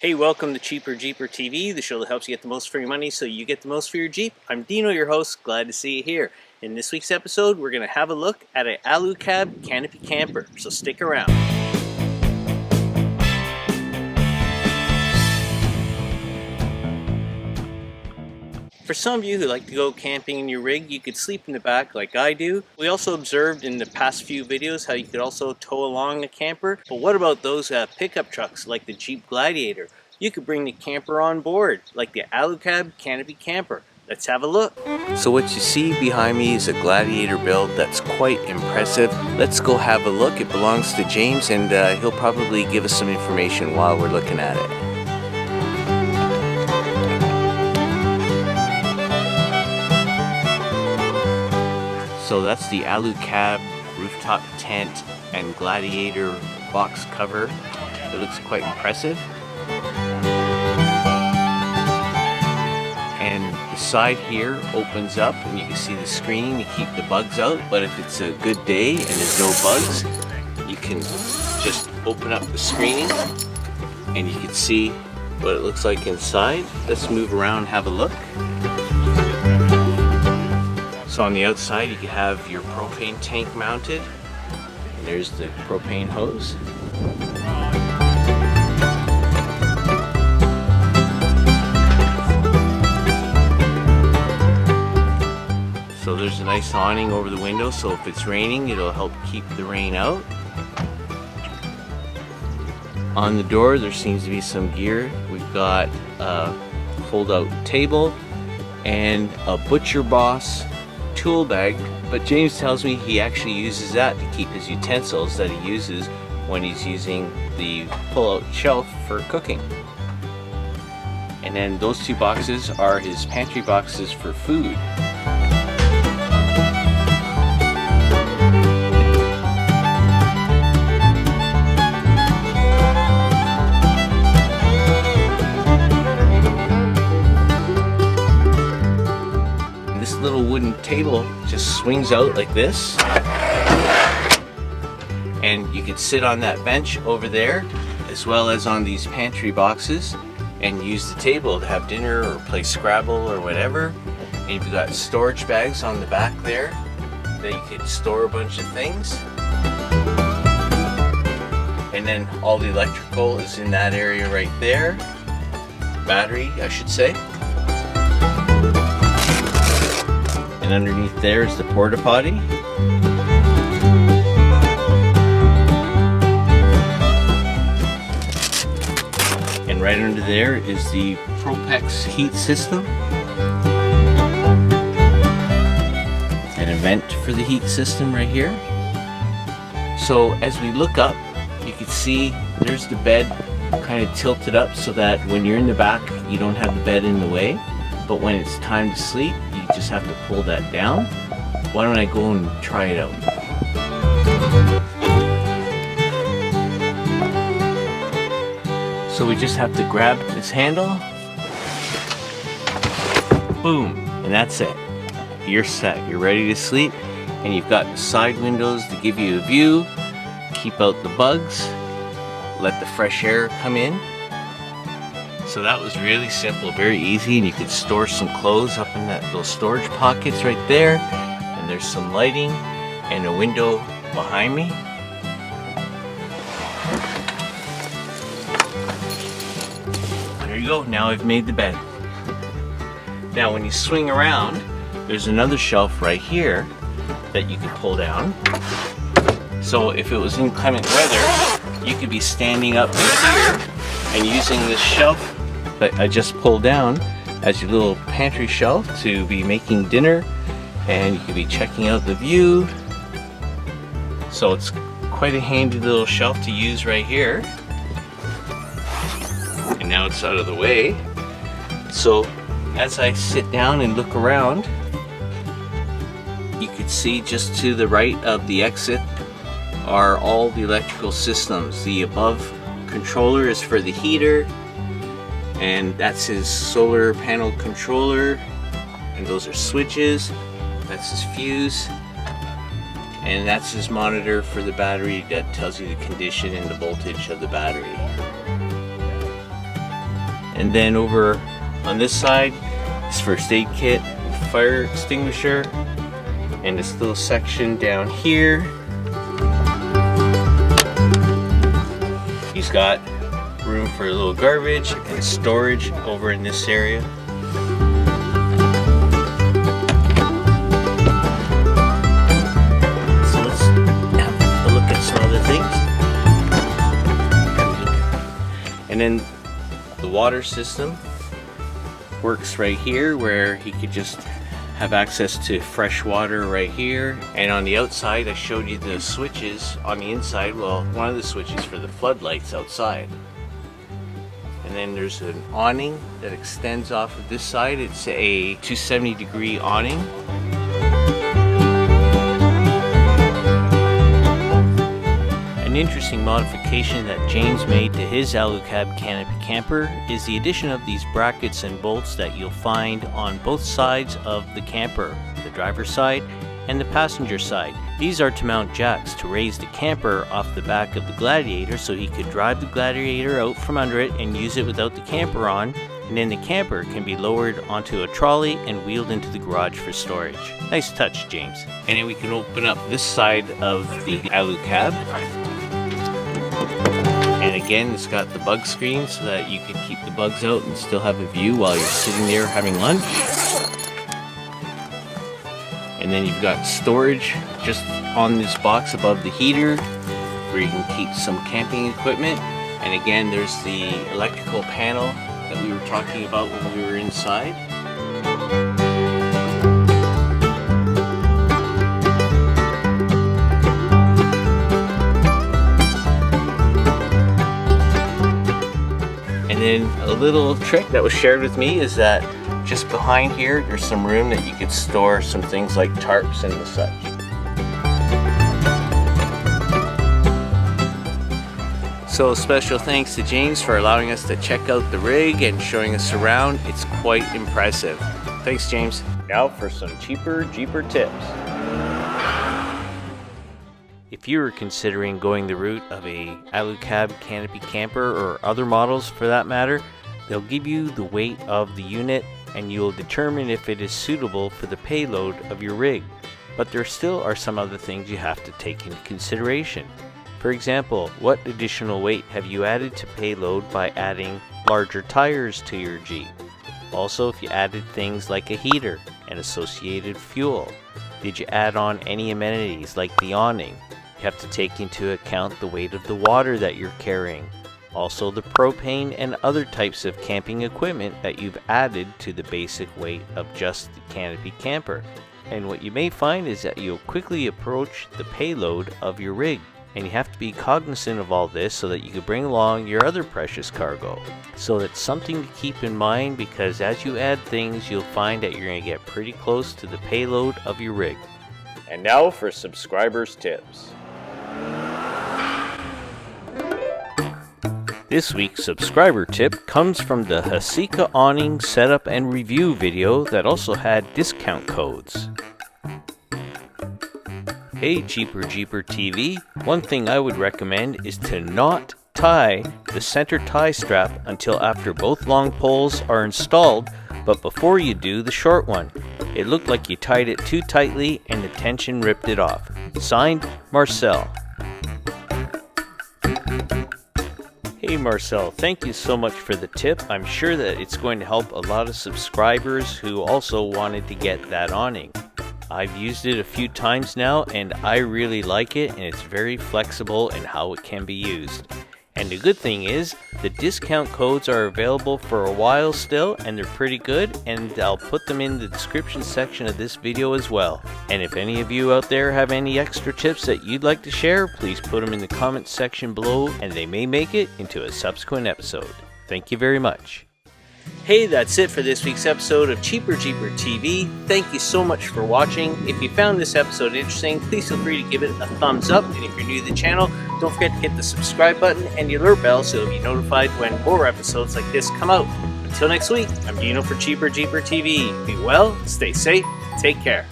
Hey, welcome to Cheaper Jeeper TV, the show that helps you get the most for your money so you get the most for your Jeep. I'm Dino, your host. Glad to see you here. In this week's episode, we're going to have a look at an Alucab Canopy Camper, so stick around. For some of you who like to go camping in your rig, you could sleep in the back like I do. We also observed in the past few videos how you could also tow along a camper. But what about those pickup trucks like the Jeep Gladiator? You could bring the camper on board like the Alucab Canopy Camper. Let's have a look. So what you see behind me is a Gladiator build that's quite impressive. Let's go have a look. It belongs to James and he'll probably give us some information while we're looking at it. So that's the Alucab rooftop tent and Gladiator box cover. It looks quite impressive. And the side here opens up and you can see the screening to keep the bugs out. But if it's a good day and there's no bugs, you can just open up the screening and you can see what it looks like inside. Let's move around and have a look. So on the outside you can have your propane tank mounted, and there's the propane hose. So there's a nice awning over the window, so if it's raining it'll help keep the rain out. On the door there seems to be some gear. We've got a fold out table and a Butcher Boss tool bag, but James tells me he actually uses that to keep his utensils that he uses when he's using the pull-out shelf for cooking. And then those two boxes are his pantry boxes for food. Little wooden table just swings out like this, and you can sit on that bench over there as well as on these pantry boxes and use the table to have dinner or play Scrabble or whatever. And you've got storage bags on the back there that you could store a bunch of things, and then all the electrical is in that area right there. Battery, I should say. And underneath there is the porta potty. And right under there is the Propex heat system. And a vent for the heat system right here. So as we look up, you can see there's the bed kind of tilted up so that when you're in the back, you don't have the bed in the way. But when it's time to sleep, you just have to pull that down. Why don't I go and try it out? So we just have to grab this handle. Boom, and that's it. You're set, you're ready to sleep. And you've got the side windows to give you a view, keep out the bugs, let the fresh air come in. So that was really simple, very easy, and you could store some clothes up in those storage pockets right there. And there's some lighting and a window behind me. There you go, now I've made the bed. Now when you swing around, there's another shelf right here that you could pull down. So if it was inclement weather, you could be standing up here and using this shelf that I just pulled down as your little pantry shelf to be making dinner, and you could be checking out the view. So it's quite a handy little shelf to use right here. And now it's out of the way. So as I sit down and look around, you can see just to the right of the exit are all the electrical systems. The above controller is for the heater, and that's his solar panel controller, and those are switches. That's his fuse, and that's his monitor for the battery that tells you the condition and the voltage of the battery. And then over on this side, this first aid kit, fire extinguisher, and this little section down here. He's got room for a little garbage and storage over in this area. So let's have a look at some other things. And then the water system works right here, where he could just have access to fresh water right here. And on the outside, I showed you the switches on the inside. Well, one of the switches for the floodlights outside. And then there's an awning that extends off of this side. It's a 270-degree awning. An interesting modification that James made to his Alucab Canopy Camper is the addition of these brackets and bolts that you'll find on both sides of the camper, the driver's side and the passenger side. These are to mount jacks to raise the camper off the back of the Gladiator so he could drive the Gladiator out from under it and use it without the camper on, and then the camper can be lowered onto a trolley and wheeled into the garage for storage. Nice touch, James. And then we can open up this side of the Alucab. And again, it's got the bug screen so that you can keep the bugs out and still have a view while you're sitting there having lunch. And then you've got storage just on this box above the heater where you can keep some camping equipment. And again, there's the electrical panel that we were talking about when we were inside. And then a little trick that was shared with me is that just behind here, there's some room that you could store some things like tarps and the such. So special thanks to James for allowing us to check out the rig and showing us around. It's quite impressive. Thanks, James. Now for some cheaper Jeeper tips. If you are considering going the route of a Alucab Canopy Camper or other models for that matter, they'll give you the weight of the unit and you'll determine if it is suitable for the payload of your rig. But there still are some other things you have to take into consideration. For example, what additional weight have you added to payload by adding larger tires to your Jeep? Also, if you added things like a heater and associated fuel, did you add on any amenities like the awning? You have to take into account the weight of the water that you're carrying. Also the propane and other types of camping equipment that you've added to the basic weight of just the Canopy Camper. And what you may find is that you'll quickly approach the payload of your rig. And you have to be cognizant of all this so that you can bring along your other precious cargo. So that's something to keep in mind, because as you add things, you'll find that you're going to get pretty close to the payload of your rig. And now for subscribers' tips. This week's subscriber tip comes from the Hasika awning setup and review video that also had discount codes. Hey Cheaper Jeeper TV, one thing I would recommend is to not tie the center tie strap until after both long poles are installed, but before you do the short one. It looked like you tied it too tightly and the tension ripped it off. Signed, Marcel. Hey Marcel, thank you so much for the tip. I'm sure that it's going to help a lot of subscribers who also wanted to get that awning. I've used it a few times now and I really like it, and it's very flexible in how it can be used. And the good thing is, the discount codes are available for a while still, and they're pretty good, and I'll put them in the description section of this video as well. And if any of you out there have any extra tips that you'd like to share, please put them in the comments section below, and they may make it into a subsequent episode. Thank you very much. Hey, that's it for this week's episode of Cheaper Jeeper TV. Thank you so much for watching. If you found this episode interesting, please feel free to give it a thumbs up. And if you're new to the channel, don't forget to hit the subscribe button and the alert bell so you'll be notified when more episodes like this come out. Until next week, I'm Dino for Cheaper Jeeper TV. Be well, stay safe, take care.